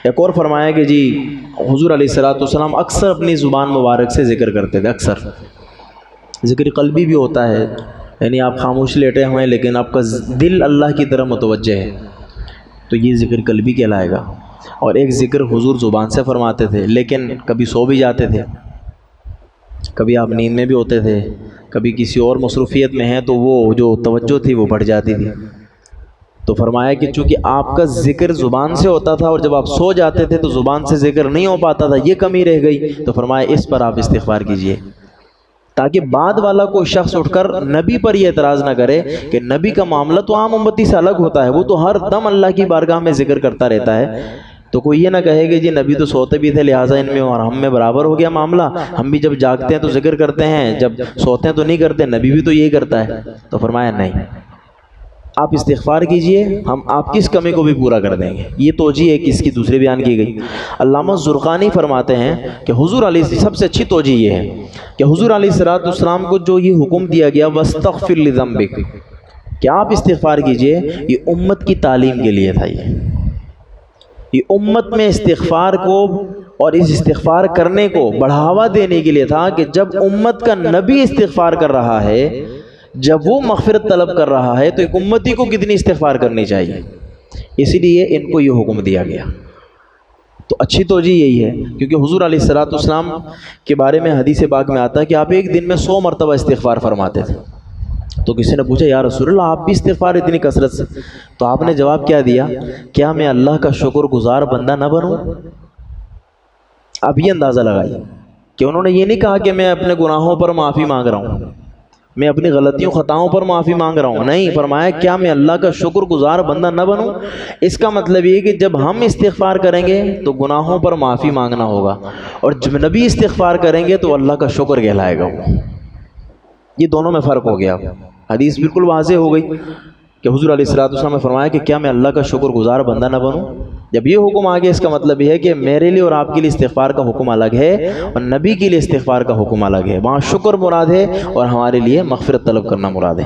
ایک اور فرمایا کہ جی حضور علیہ الصلوۃ والسلام اکثر اپنی زبان مبارک سے ذکر کرتے تھے، اکثر ذکر قلبی بھی ہوتا ہے، یعنی آپ خاموش لیٹے ہوئے ہیں لیکن آپ کا دل اللہ کی طرف متوجہ ہے، تو یہ ذکر قلبی کہلائے گا۔ اور ایک ذکر حضور زبان سے فرماتے تھے لیکن کبھی سو بھی جاتے تھے، کبھی آپ نیند میں بھی ہوتے تھے، کبھی کسی اور مصروفیت میں ہیں تو وہ جو توجہ تھی وہ بڑھ جاتی تھی، تو فرمایا کہ چونکہ آپ کا ذکر زبان سے ہوتا تھا اور جب آپ سو جاتے تھے تو زبان سے ذکر نہیں ہو پاتا تھا، یہ کمی رہ گئی، تو فرمایا اس پر آپ استغفار کیجئے، تاکہ بعد والا کوئی شخص اٹھ کر نبی پر یہ اعتراض نہ کرے کہ نبی کا معاملہ تو عام امتی سے الگ ہوتا ہے، وہ تو ہر دم اللہ کی بارگاہ میں ذکر کرتا رہتا ہے، تو کوئی یہ نہ کہے کہ جی نبی تو سوتے بھی تھے لہٰذا ان میں اور ہم میں برابر ہو گیا معاملہ، ہم بھی جب جاگتے ہیں تو ذکر کرتے ہیں، جب سوتے ہیں تو نہیں کرتے، نبی بھی تو یہی کرتا ہے۔ تو فرمایا نہیں، آپ استغفار کیجئے، ہم آپ کی اس کمی کو بھی پورا کر دیں گے۔ یہ توجیہ ایک اس کی دوسری بیان کی گئی۔ علامہ زرقانی فرماتے ہیں کہ حضور علیہ سب سے اچھی توجیہ یہ ہے کہ حضور علیہ السلام کو جو یہ حکم دیا گیا وَاسْتَغْفِرْ لِذَنْبِكَ، کہ آپ استغفار کیجئے، یہ امت کی تعلیم کے لیے تھا، یہ امت میں استغفار کو اور اس استغفار کرنے کو بڑھاوا دینے کے لیے تھا کہ جب امت کا نبی استغفار کر رہا ہے، جب وہ مغفرت طلب کر رہا ہے تو ایک امتی کو کتنی استغفار کرنی چاہیے، اسی لیے ان کو یہ حکم دیا گیا۔ تو اچھی توجہ یہی ہے، کیونکہ حضور علیہ السلام کے بارے میں حدیث پاک میں آتا ہے کہ آپ ایک دن میں 100 مرتبہ استغفار فرماتے تھے۔ تو کسی نے پوچھا یا رسول اللہ آپ بھی استغفار اتنی کثرت سے، تو آپ نے جواب کیا دیا، کیا میں اللہ کا شکر گزار بندہ نہ بنوں؟ اب یہ اندازہ لگائیے کہ انہوں نے یہ نہیں کہا کہ میں اپنے گناہوں پر معافی مانگ رہا ہوں، میں اپنی غلطیوں خطاؤں پر معافی مانگ رہا ہوں، نہیں، فرمایا کیا میں اللہ کا شکر گزار بندہ نہ بنوں؟ اس کا مطلب یہ کہ جب ہم استغفار کریں گے تو گناہوں پر معافی مانگنا ہوگا، اور جب نبی استغفار کریں گے تو اللہ کا شکر کہلائے گا وہ۔ یہ دونوں میں فرق ہو گیا، حدیث بالکل واضح ہو گئی کہ حضور علیہ السلام نے فرمایا کہ کیا میں اللہ کا شکر گزار بندہ نہ بنوں؟ جب یہ حکم آگے اس کا مطلب یہ ہے کہ میرے لیے اور آپ کے لیے استغفار کا حکم الگ ہے اور نبی کے لیے استغفار کا حکم الگ ہے، وہاں شکر مراد ہے اور ہمارے لیے مغفرت طلب کرنا مراد ہے۔